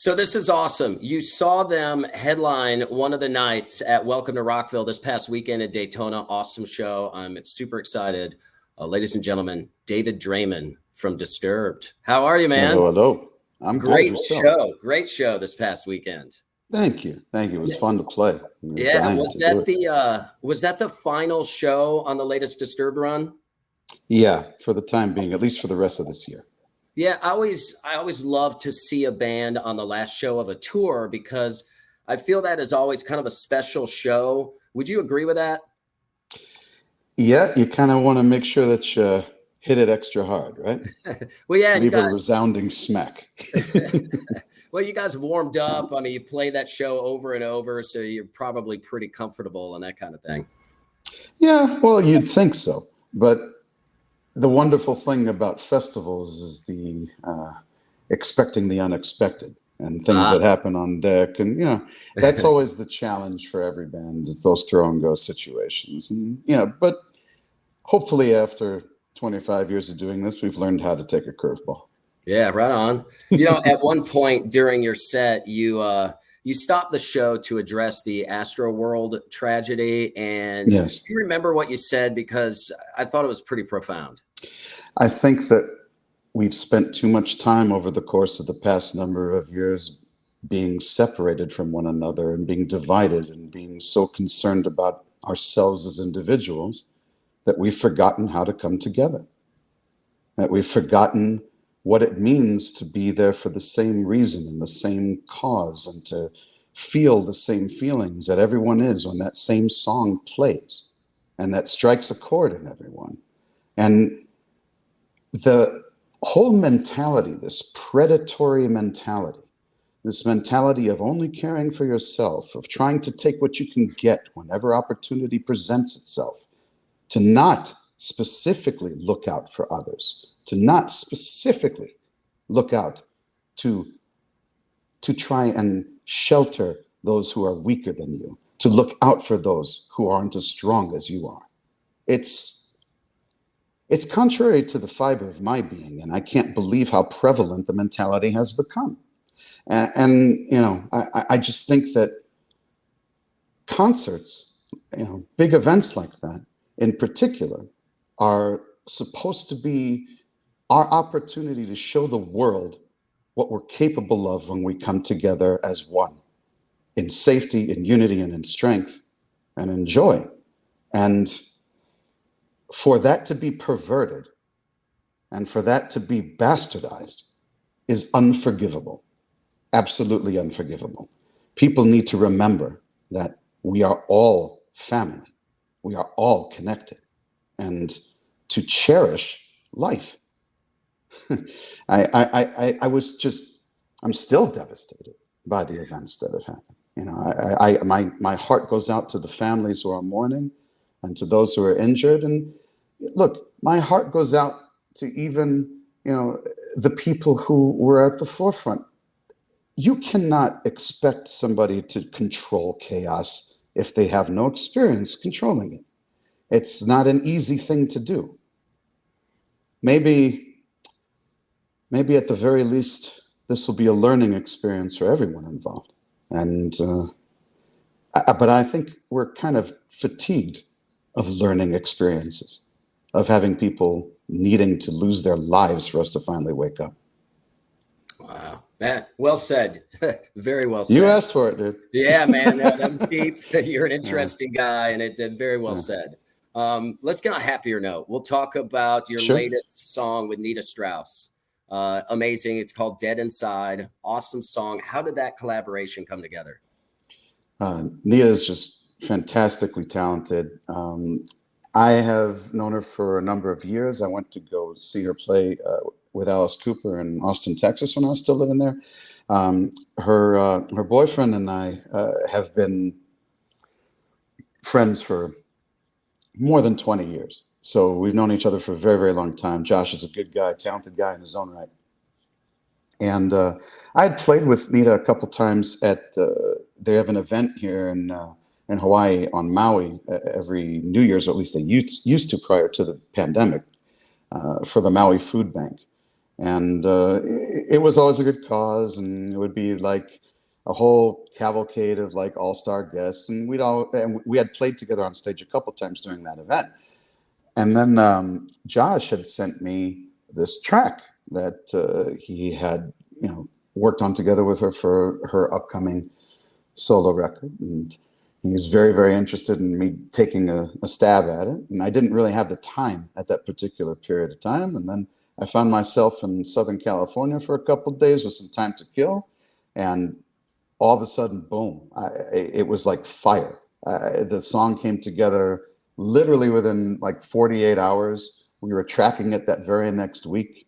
So this is awesome. You saw them headline one of the nights at Welcome to Rockville this past weekend in Daytona. Awesome show. I'm super excited. Ladies and gentlemen, David Draiman from Disturbed. How are you, man? Hello, hello. I'm good. Great Yourself? show. Great show this past weekend. Thank you. Thank you. It was fun to play. Yeah, was that the final show on the latest Disturbed run? Yeah, for the time being, at least for the rest of this year. Yeah, I always love to see a band on the last show of a tour because I feel that is always kind of a special show. Would you agree with that? Yeah, you kind of want to make sure that you hit it extra hard, right? Well, yeah, leave a resounding smack. Well, you guys have warmed up. I mean, you play that show over and over, so you're probably pretty comfortable and that kind of thing. Yeah, well, you'd think so. But the wonderful thing about festivals is the expecting the unexpected and things that happen on deck. And, that's always the challenge for every band is those throw and go situations. And, but hopefully after 25 years of doing this, we've learned how to take a curveball. Yeah, right on. At one point during your set, you stopped the show to address the Astroworld tragedy. And yes. Do you remember what you said? Because I thought it was pretty profound. I think that we've spent too much time over the course of the past number of years being separated from one another and being divided and being so concerned about ourselves as individuals that we've forgotten how to come together, that we've forgotten what it means to be there for the same reason and the same cause and to feel the same feelings that everyone is when that same song plays and that strikes a chord in everyone. And the whole mentality, this predatory mentality, this mentality of only caring for yourself, of trying to take what you can get whenever opportunity presents itself, to not specifically look out for others, to not specifically look out to try and shelter those who are weaker than you, to look out for those who aren't as strong as you are. It's contrary to the fiber of my being, and I can't believe how prevalent the mentality has become. I just think that concerts, big events like that in particular, are supposed to be our opportunity to show the world what we're capable of when we come together as one, in safety, in unity, and in strength, and in joy. And for that to be perverted and for that to be bastardized is unforgivable, absolutely unforgivable. People need to remember that we are all family, we are all connected, and to cherish life. I'm still devastated by the events that have happened. My heart goes out to the families who are mourning and to those who are injured. And look, my heart goes out to even, the people who were at the forefront. You cannot expect somebody to control chaos if they have no experience controlling it. It's not an easy thing to do. Maybe at the very least, this will be a learning experience for everyone involved. And but I think we're kind of fatigued of learning experiences, of having people needing to lose their lives for us to finally wake up. Wow, man, well said. Very well said. You asked for it, dude. Yeah, man, that was deep. You're an interesting guy, and it did very well said. Let's get on a happier note. We'll talk about your latest song with Nita Strauss. Amazing. It's called Dead Inside. Awesome song. How did that collaboration come together? Nita is just fantastically talented. I have known her for a number of years. I went to go see her play with Alice Cooper in Austin, Texas when I was still living there. Her boyfriend and I have been friends for more than 20 years. So we've known each other for a very, very long time. Josh is a good guy, talented guy in his own right. And I had played with Nita a couple times at, they have an event here in Hawaii on Maui every New Year's, or at least they used to prior to the pandemic, for the Maui Food Bank. And it was always a good cause, and it would be like a whole cavalcade of like all-star guests, and we had played together on stage a couple times during that event. And then Josh had sent me this track that he had, worked on together with her for her upcoming solo record, and he was very, very interested in me taking a stab at it. And I didn't really have the time at that particular period of time. And then I found myself in Southern California for a couple of days with some time to kill, and all of a sudden, boom! It was like fire. The song came together literally within like 48 hours. We were tracking it that very next week.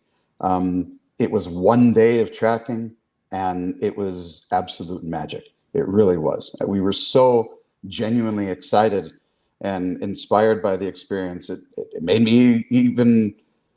It was one day of tracking, and it was absolute magic. It really was. We were so genuinely excited and inspired by the experience. It made me even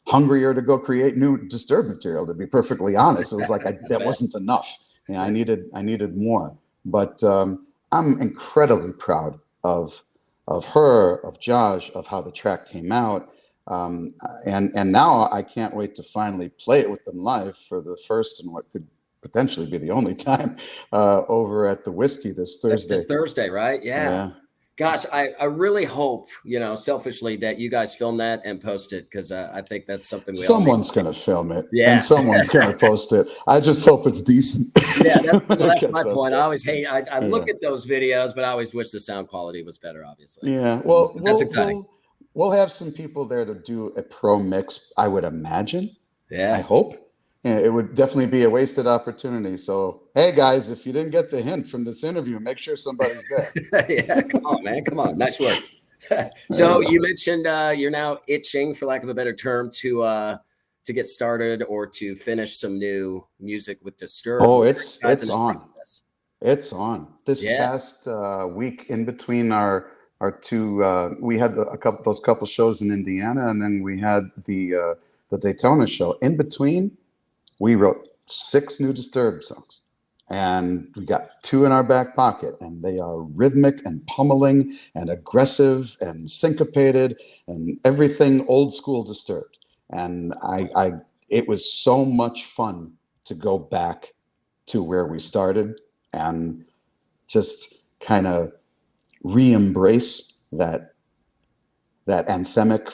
hungrier to go create new Disturbed material, to be perfectly honest. It was like that wasn't enough. I needed more. But I'm incredibly proud of her, of Josh, of how the track came out. And now I can't wait to finally play it with them live for the first and what could potentially be the only time over at the Whiskey this Thursday. That's this Thursday, right? Yeah. Gosh, I really hope, selfishly, that you guys film that and post it, because I think that's something someone's going to film it, yeah, and someone's going to post it. I just hope it's decent. Yeah, that's my point. I always hate. I look at those videos, but I always wish the sound quality was better. Obviously. Yeah. Well, that's exciting. We'll have some people there to do a pro mix, I would imagine. Yeah. I hope. It would definitely be a wasted opportunity. So, hey guys, if you didn't get the hint from this interview, make sure somebody's there. Yeah, come on, man, come on, nice work. So you mentioned you're now itching, for lack of a better term, to get started or to finish some new music with Disturbed. Oh, it's on. It's on. This past week, in between our two, we had those couple shows in Indiana, and then we had the Daytona show. In between, we wrote 6 new Disturbed songs, and we got 2 in our back pocket, and they are rhythmic and pummeling and aggressive and syncopated and everything old school Disturbed. And it was so much fun to go back to where we started and just kind of re-embrace that anthemic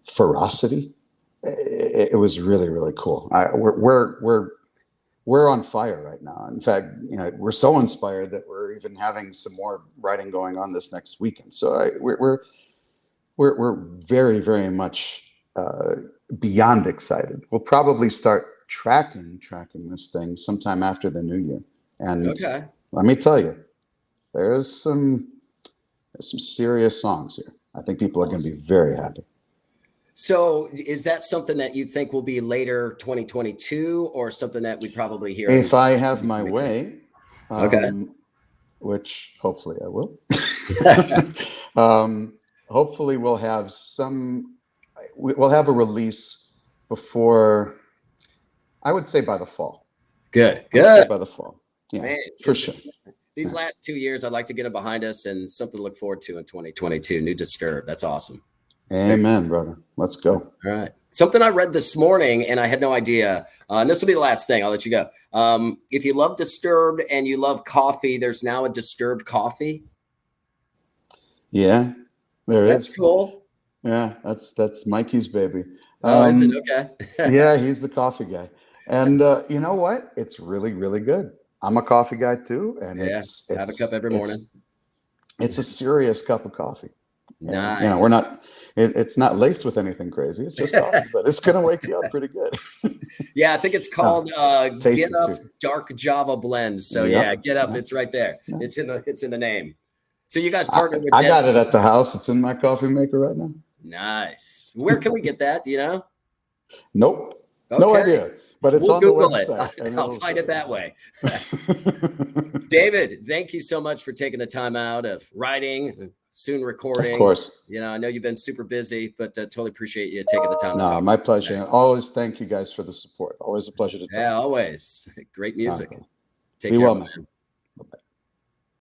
ferocity. It was really, really cool. We're on fire right now. In fact, we're so inspired that we're even having some more writing going on this next weekend. So we're very, very much beyond excited. We'll probably start tracking this thing sometime after the new year. And let me tell you, there's some serious songs here. I think people are going to be very happy. So is that something that you think will be later 2022, or something that we probably hear? If I have my way, which hopefully I will. Hopefully we'll have a release before, I would say by the fall. Good. By the fall. Yeah, man, for sure. These last 2 years, I'd like to get it behind us and something to look forward to in 2022. New Disturbed. That's awesome. Amen, brother. Let's go. All right. Something I read this morning, and I had no idea, and this will be the last thing. I'll let you go. If you love Disturbed and you love coffee, there's now a Disturbed coffee. Yeah, that's cool. Yeah, that's Mikey's baby. Oh, is it? Okay. Yeah, he's the coffee guy. And you know what? It's really, really good. I'm a coffee guy too, and it's have a cup every morning. It's a serious cup of coffee. Nice. And, we're not. It's not laced with anything crazy. It's just coffee, but it's gonna wake you up pretty good. Yeah, I think it's called Get Up Dark Java Blend. So yeah, Get Up. It's right there. Yeah. It's in the name. So you guys partnered with. I got it at the house. It's in my coffee maker right now. Nice. Where can we get that? Do you know? Nope. Okay. No idea. But it's on Google the website. I'll find it that way. David, thank you so much for taking the time out of writing, soon recording. Of course. I know you've been super busy, but totally appreciate you taking the time to talk. My pleasure. And always thank you guys for the support. Always a pleasure to talk. Yeah, always. Great music. Take care, man.